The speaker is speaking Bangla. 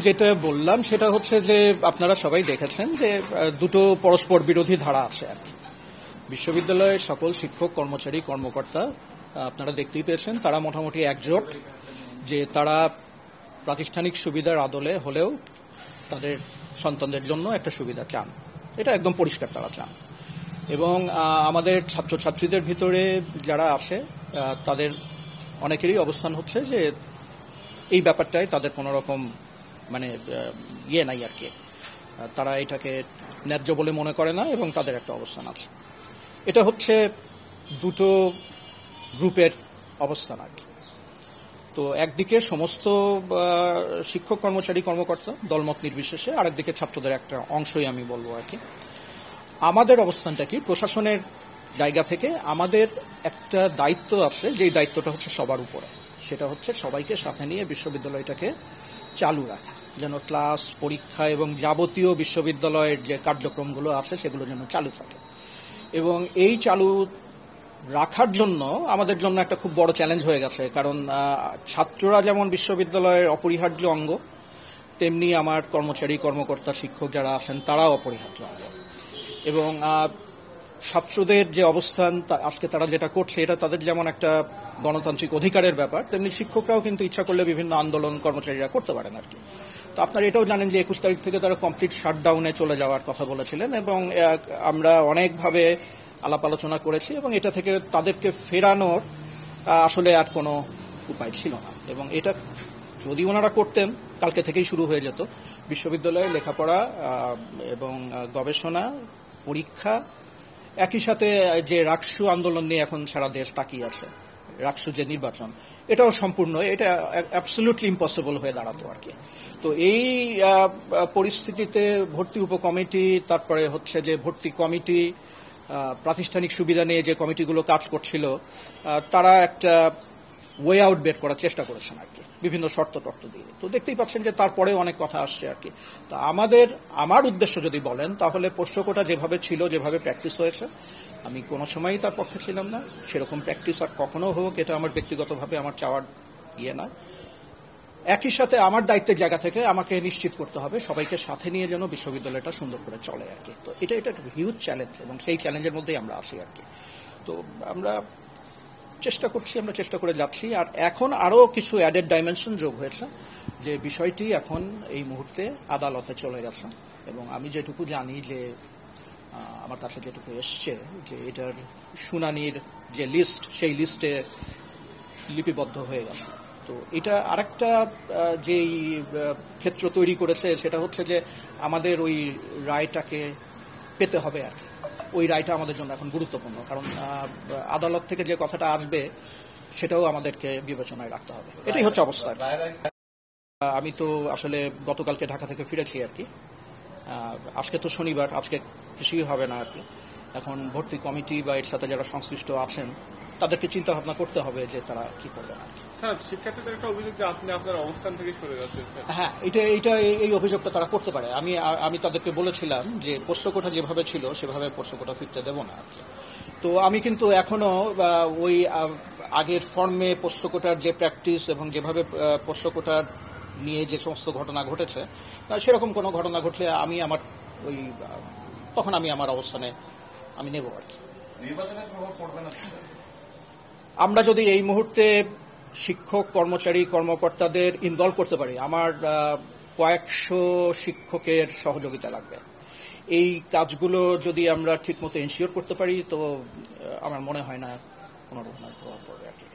যেটা বললাম সেটা হচ্ছে যে আপনারা সবাই দেখেছেন যে দুটো পরস্পর বিরোধী ধারা আছে আর কি। বিশ্ববিদ্যালয়ের সকল শিক্ষক কর্মচারী কর্মকর্তা আপনারা দেখতেই পেয়েছেন, তারা মোটামুটি একজোট যে তারা প্রাতিষ্ঠানিক সুবিধার আদলে হলেও তাদের সন্তানদের জন্য একটা সুবিধা চান। এটা একদম পরিষ্কার তারা চান। এবং আমাদের ছাত্রছাত্রীদের ভিতরে যারা আছে তাদের অনেকেরই অবস্থান হচ্ছে যে এই ব্যাপারটায় তাদের কোনো রকম মানে নাই আর কি, তারা এটাকে ন্যায্য বলে মনে করে না এবং তাদের একটা অবস্থান আছে। এটা হচ্ছে দুটো গ্রুপের অবস্থান আর কি। তো একদিকে সমস্ত শিক্ষক কর্মচারী কর্মকর্তা দলমত নির্বিশেষে, আরেকদিকে ছাত্রদের একটা অংশই আমি বলবো আর কি। আমাদের অবস্থানটা কি, প্রশাসনের জায়গা থেকে আমাদের একটা দায়িত্ব আছে, যেই দায়িত্বটা হচ্ছে সবার উপরে, সেটা হচ্ছে সবাইকে সাথে নিয়ে বিশ্ববিদ্যালয়টাকে চালু রাখা, যেন ক্লাস পরীক্ষা এবং যাবতীয় বিশ্ববিদ্যালয়ের যে কার্যক্রমগুলো আছে সেগুলো যেন চালু থাকে। এবং এই চালু রাখার জন্য আমাদের জন্য একটা খুব বড় চ্যালেঞ্জ হয়ে গেছে, কারণ ছাত্ররা যেমন বিশ্ববিদ্যালয়ের অপরিহার্য অঙ্গ, তেমনি আমার কর্মচারী কর্মকর্তা শিক্ষক যারা আছেন তারাও অপরিহার্য অঙ্গ। এবং ছাত্রদের যে অবস্থান আজকে তারা যেটা করছে এটা তাদের যেমন একটা গণতান্ত্রিক অধিকারের ব্যাপার, তেমনি শিক্ষকরাও কিন্তু ইচ্ছা করলে বিভিন্ন আন্দোলন কর্মচারীরা করতে পারেন আর কি। তো আপনারা এটাও জানেন যে 21 তারিখ থেকে তারা কমপ্লিট শাটডাউনে চলে যাওয়ার কথা বলেছিলেন এবং আমরা অনেকভাবে আলাপ আলোচনা করেছি এবং এটা থেকে তাদেরকে ফেরানোর আসলে আর কোনো উপায় ছিল না। এবং এটা যদি ওনারা করতেন কালকে থেকেই শুরু হয়ে যেত। বিশ্ববিদ্যালয়ে লেখাপড়া এবং গবেষণা, পরীক্ষা, একই সাথে যে রাকসু আন্দোলন নিয়ে এখন সারা দেশ তাকিয়ে আছে, রাকসু যে নির্বাচন, এটাও সম্পূর্ণ, এটা অ্যাবসলিউটলি ইম্পসিবল হয়ে দাঁড়াতো আর কি। তো এই পরিস্থিতিতে ভর্তি উপকমিটি, তারপরে হচ্ছে যে ভর্তি কমিটি, প্রাতিষ্ঠানিক সুবিধা নিয়ে যে কমিটিগুলো কাজ করছিল, তারা একটা ওয়ে আউট বের করার চেষ্টা করেছেন আর কি, বিভিন্ন শর্ত টর্ত দিয়ে। তো দেখতেই পাচ্ছেন যে তারপরে অনেক কথা আসছে আর কি। তা আমার উদ্দেশ্য যদি বলেন তাহলে পোষ্যকোটা যেভাবে ছিল, যেভাবে প্র্যাকটিস হয়েছে, আমি কোনো সময়ই তার পক্ষে ছিলাম না। সেরকম প্র্যাকটিস আর কখনো হোক, এটা আমার ব্যক্তিগতভাবে আমার চাওয়ার না। একই সাথে আমার দায়িত্বের জায়গা থেকে আমাকে নিশ্চিত করতে হবে সবাইকে সাথে নিয়ে যেন বিশ্ববিদ্যালয়টা সুন্দর করে চলে আর কি। তো এটা একটা হিউজ চ্যালেঞ্জ এবং সেই চ্যালেঞ্জের মধ্যেই আমরা আছি আর কি। তো আমরা চেষ্টা করছি, আমরা চেষ্টা করে যাচ্ছি। আর এখন আরও কিছু অ্যাডেড ডাইমেনশন যোগ হয়েছে, যে বিষয়টি এখন এই মুহূর্তে আদালতে চলে গেছে এবং আমি যেটুকু জানি যে আমার কাছে যেটুকু এসছে যে এটার শুনানির যে লিস্ট, সেই লিস্টে লিপিবদ্ধ হয়ে গেছে। তো এটা আরেকটা যেই ক্ষেত্র তৈরি করেছে সেটা হচ্ছে যে আমাদের ওই রায়টাকে পেতে হবে আর কি। ওই রায়টা আমাদের জন্য এখন গুরুত্বপূর্ণ, কারণ আদালত থেকে যে কথাটা আসবে সেটাও আমাদেরকে বিবেচনায় রাখতে হবে। এটাই হচ্ছে অবস্থা। আমি তো আসলে গতকালকে ঢাকা থেকে ফিরেছি আর কি। আজকে তো শনিবার, আজকে কিছুই হবে না আর কি। এখন ভর্তি কমিটি বা এর সাথে যারা সংশ্লিষ্ট আছেন তাদেরকে চিন্তা ভাবনা করতে হবে যে তারা কি করবেন আর কি। স্যার, শিক্ষার্থীদের একটা অভিযোগ যে আপনি আপনার অবস্থান থেকে সরে যাচ্ছেন। হ্যাঁ, এই অভিযোগটা তারা করতে পারে। আমি তাদেরকে বলেছিলাম যে পোষ্যকোটা যেভাবে ছিল সেভাবে পোষ্যকোটা ফিরতে দেব না। তো আমি কিন্তু এখনো ওই আগের ফর্মে পোষ্যকোটার যে প্র্যাকটিস এবং যেভাবে পোষ্যকোটার নিয়ে যে সমস্ত ঘটনা ঘটেছে, সেরকম কোনো ঘটনা ঘটলে তখন আমি আমার অবস্থানে আমি নেব আর কি। নির্বাচনের প্রভাব পড়বে না? আমরা যদি এই মুহূর্তে শিক্ষক কর্মচারী কর্মকর্তাদের ইনভলভ করতে পারি, আমার কয়েকশো শিক্ষকের সহযোগিতা লাগবে। এই কাজগুলো যদি আমরা ঠিকমতো এনশিওর করতে পারি তো আমার মনে হয় না কোনো রকমের প্রভাব পড়বে আর কি।